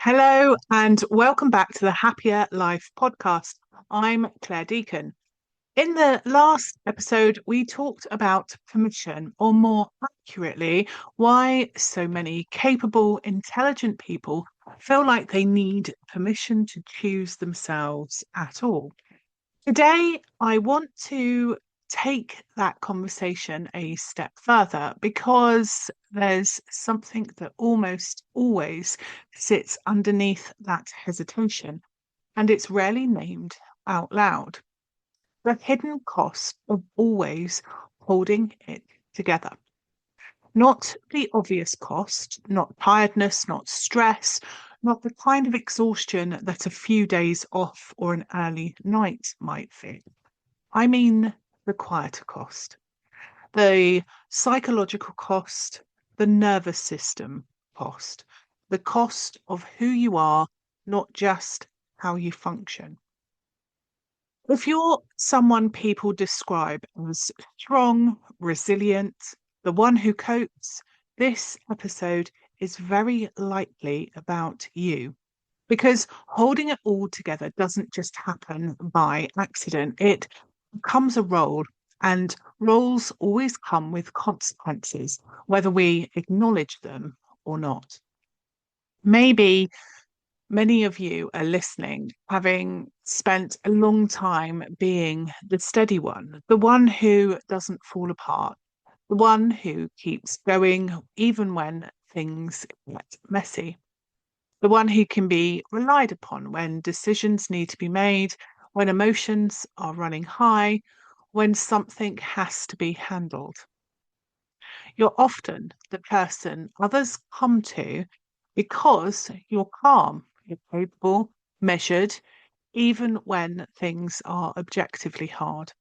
Hello and welcome back to the Happier Life Podcast. I'm Clare Deacon. In the last episode, we talked about permission, or more accurately, why so many capable, intelligent people feel like they need permission to choose themselves at all. Today, I want to take that conversation a step further because there's something that almost always sits underneath that hesitation, and it's rarely named out loud. The hidden cost of always holding it together. Not the obvious cost, not tiredness, not stress, not the kind of exhaustion that a few days off or an early night might feel. I mean the quieter cost, the psychological cost, the nervous system cost, the cost of who you are, not just how you function. If you're someone people describe as strong, resilient, the one who copes, this episode is very likely about you. Because holding it all together doesn't just happen by accident, it becomes a role, and roles always come with consequences, whether we acknowledge them or not. Maybe many of you are listening, having spent a long time being the steady one, the one who doesn't fall apart, the one who keeps going even when things get messy, the one who can be relied upon when decisions need to be made, when emotions are running high, when something has to be handled. You're often the person others come to because you're calm, you're capable, measured, even when things are objectively hard.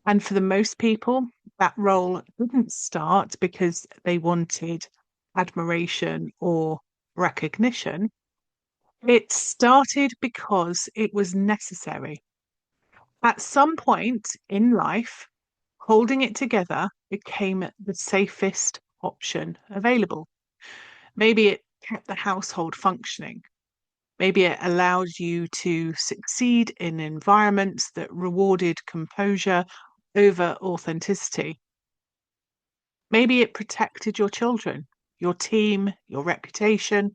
And for the most people, that role didn't start because they wanted admiration or recognition. It started because it was necessary. At some point in life, holding it together became the safest option available. Maybe it kept the household functioning. Maybe it allowed you to succeed in environments that rewarded composure over authenticity. Maybe it protected your children, your team, your reputation,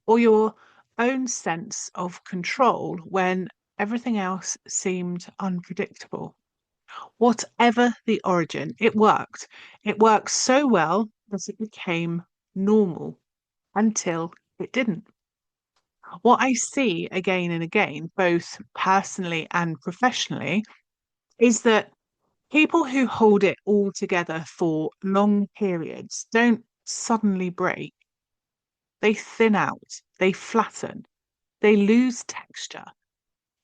or your own sense of control when everything else seemed unpredictable. Whatever the origin, it worked. It worked so well that it became normal until it didn't. What I see again and again, both personally and professionally, is that people who hold it all together for long periods don't suddenly break. They thin out, they flatten, they lose texture,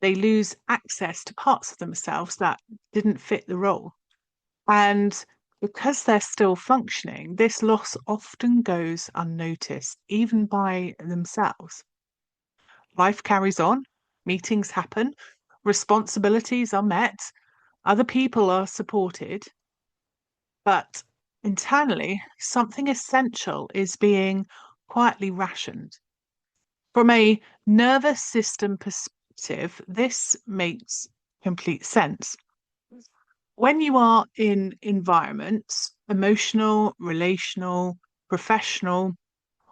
they lose access to parts of themselves that didn't fit the role. And because they're still functioning, this loss often goes unnoticed, even by themselves. Life carries on, meetings happen, responsibilities are met, other people are supported, but internally, something essential is being quietly rationed. From a nervous system perspective, this makes complete sense. When you are in environments, emotional, relational, professional,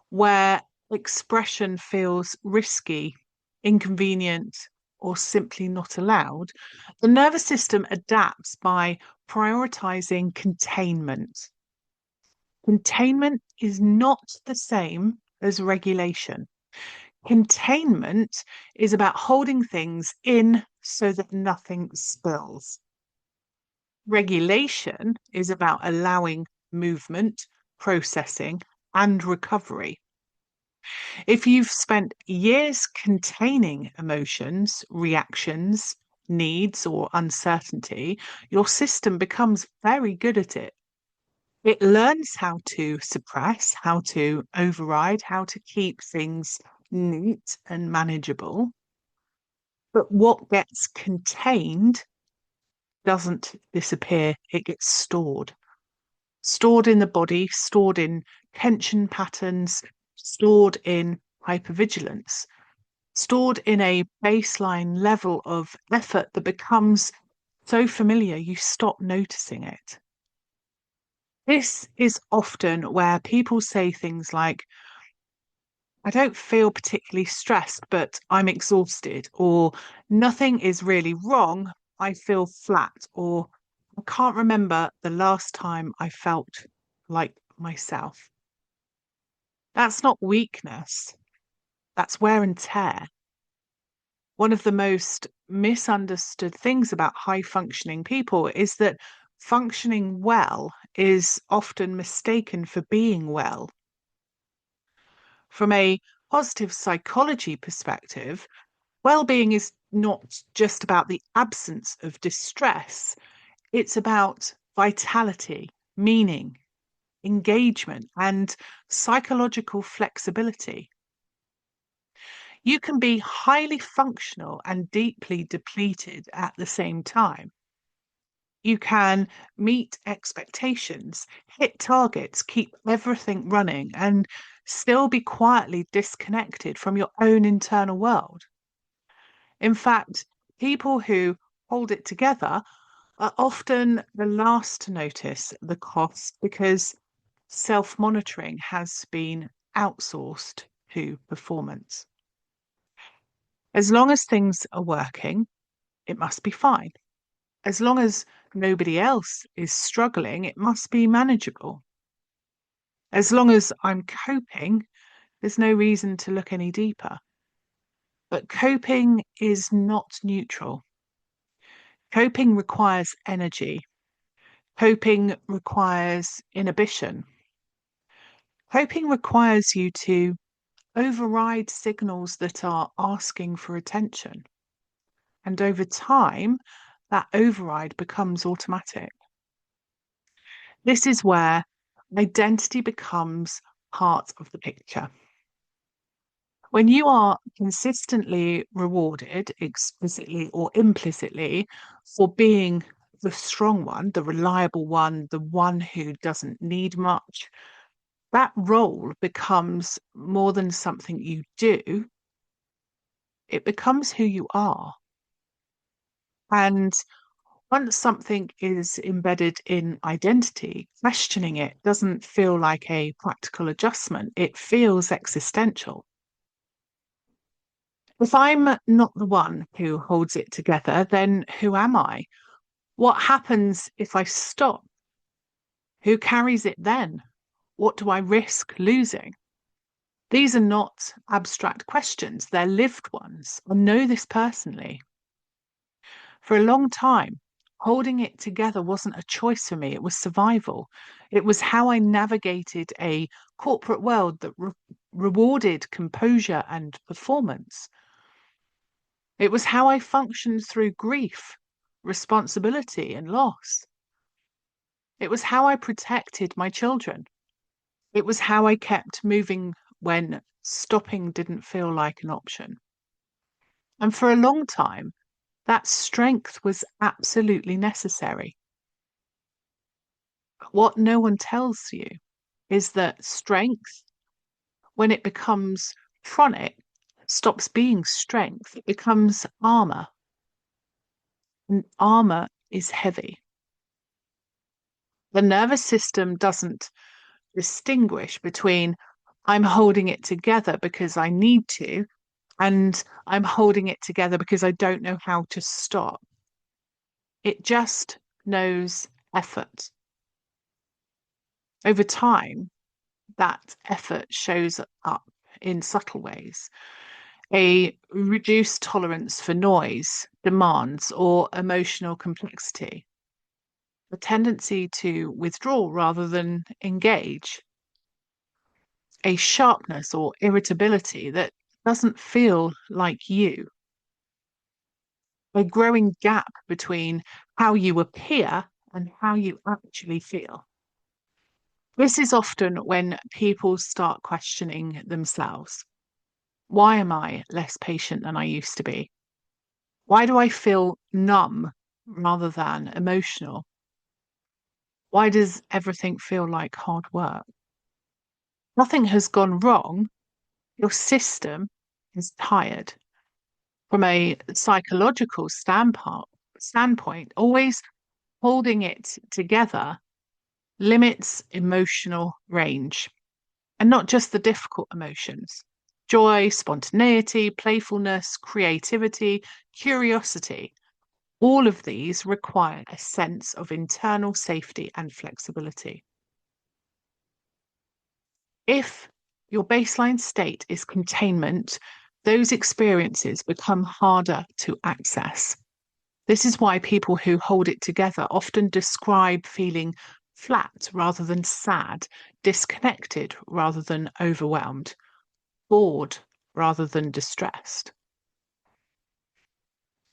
where expression feels risky, inconvenient, or simply not allowed, the nervous system adapts by prioritizing containment. Containment is not the same as regulation. Containment is about holding things in so that nothing spills. Regulation is about allowing movement, processing, and recovery. If you've spent years containing emotions, reactions, needs, or uncertainty, your system becomes very good at it. It learns how to suppress, how to override, how to keep things neat and manageable. But what gets contained doesn't disappear, it gets stored. Stored in the body, stored in tension patterns, stored in hypervigilance, stored in a baseline level of effort that becomes so familiar you stop noticing it. This is often where people say things like, I don't feel particularly stressed, but I'm exhausted, or nothing is really wrong, I feel flat, or I can't remember the last time I felt like myself. That's not weakness, that's wear and tear. One of the most misunderstood things about high functioning people is that functioning well is often mistaken for being well. From a positive psychology perspective, well-being is not just about the absence of distress, it's about vitality, meaning, engagement, and psychological flexibility. You can be highly functional and deeply depleted at the same time. You can meet expectations, hit targets, keep everything running, and still be quietly disconnected from your own internal world. In fact, people who hold it together are often the last to notice the cost because self monitoring has been outsourced to performance. As long as things are working, it must be fine. As long as nobody else is struggling, it must be manageable. As long as I'm coping, there's no reason to look any deeper. But coping is not neutral. Coping requires energy. Coping requires inhibition. Coping requires you to override signals that are asking for attention. And over time, that override becomes automatic. This is where identity becomes part of the picture. When you are consistently rewarded, explicitly or implicitly, for being the strong one, the reliable one, the one who doesn't need much, that role becomes more than something you do, it becomes who you are. And once something is embedded in identity, questioning it doesn't feel like a practical adjustment, it feels existential. If I'm not the one who holds it together, then who am I? What happens if I stop? Who carries it then? What do I risk losing? These are not abstract questions, they're lived ones. I know this personally. For a long time, holding it together wasn't a choice for me, it was survival. It was how I navigated a corporate world that rewarded composure and performance. It was how I functioned through grief, responsibility, and loss. It was how I protected my children. It was how I kept moving when stopping didn't feel like an option. And for a long time, that strength was absolutely necessary. What no one tells you is that strength, when it becomes chronic, stops being strength, it becomes armor. And armor is heavy. The nervous system doesn't distinguish between I'm holding it together because I need to, and I'm holding it together because I don't know how to stop. It just knows effort. Over time, that effort shows up in subtle ways. A reduced tolerance for noise, demands, or emotional complexity. A tendency to withdraw rather than engage. A sharpness or irritability that doesn't feel like you. A growing gap between how you appear and how you actually feel. This is often when people start questioning themselves. Why am I less patient than I used to be? Why do I feel numb rather than emotional? Why does everything feel like hard work? Nothing has gone wrong, Your system is tired. From a psychological standpoint, always holding it together limits emotional range, and not just the difficult emotions. Joy, spontaneity, playfulness, creativity, curiosity, all of these require a sense of internal safety and flexibility. If your baseline state is containment, those experiences become harder to access. This is why people who hold it together often describe feeling flat rather than sad, disconnected rather than overwhelmed, bored rather than distressed.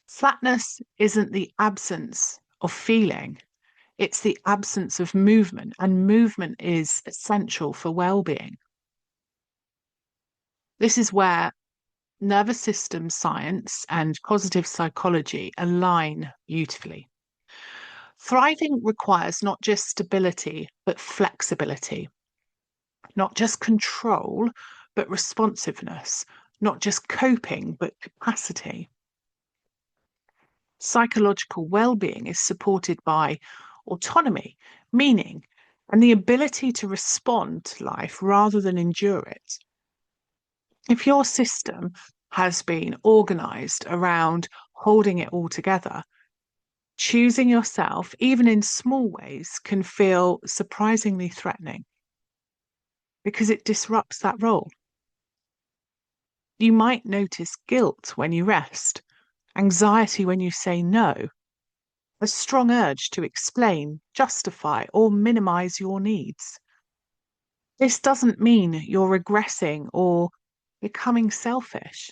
Flatness isn't the absence of feeling, it's the absence of movement, and movement is essential for well-being. This is where nervous system science and positive psychology align beautifully. Thriving requires not just stability, but flexibility, not just control, but responsiveness, not just coping, but capacity. Psychological well-being is supported by autonomy, meaning, and the ability to respond to life rather than endure it. If your system has been organized around holding it all together, choosing yourself, even in small ways, can feel surprisingly threatening because it disrupts that role. You might notice guilt when you rest, anxiety when you say no, a strong urge to explain, justify, or minimize your needs. This doesn't mean you're regressing or becoming selfish.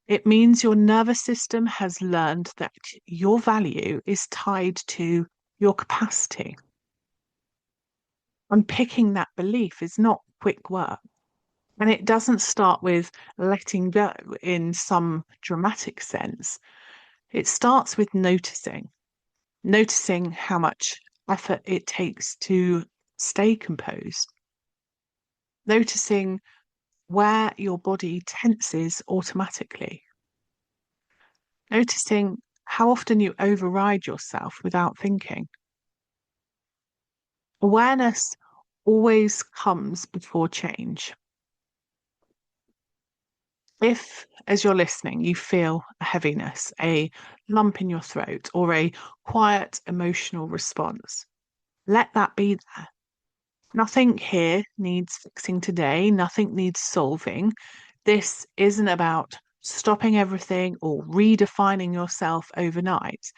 It means your nervous system has learned that your value is tied to your capacity. Unpicking that belief is not quick work. And it doesn't start with letting go in some dramatic sense. It starts with noticing how much effort it takes to stay composed, noticing where your body tenses automatically, noticing how often you override yourself without thinking. Awareness always comes before change. If, as you're listening, you feel a heaviness, a lump in your throat, or a quiet emotional response, let that be there. Nothing here needs fixing today, nothing needs solving. This isn't about stopping everything or redefining yourself overnight.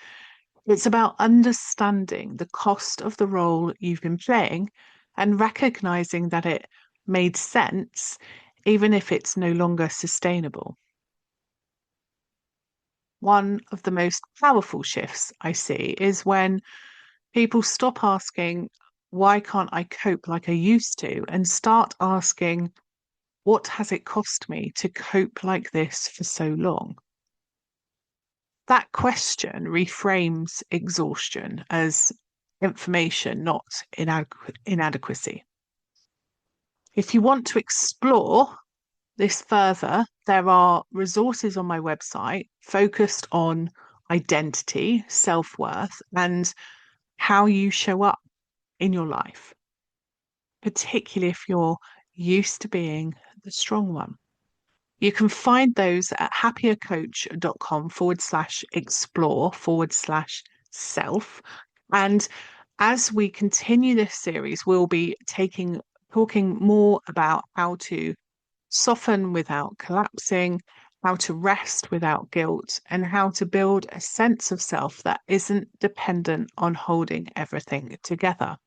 It's about understanding the cost of the role you've been playing and recognizing that it made sense, even if it's no longer sustainable. One of the most powerful shifts I see is when people stop asking, why can't I cope like I used to, and start asking, what has it cost me to cope like this for so long? That question reframes exhaustion as information, not inadequacy. If you want to explore this further, there are resources on my website focused on identity, self-worth, and how you show up in your life, particularly if you're used to being the strong one. You can find those at happiercoach.com/explore/self. And as we continue this series, we'll be talking more about how to soften without collapsing, how to rest without guilt, and how to build a sense of self that isn't dependent on holding everything together.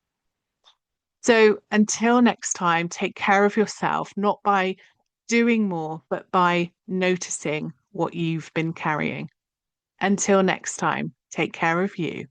So until next time, take care of yourself, not by doing more, but by noticing what you've been carrying. Until next time, take care of you.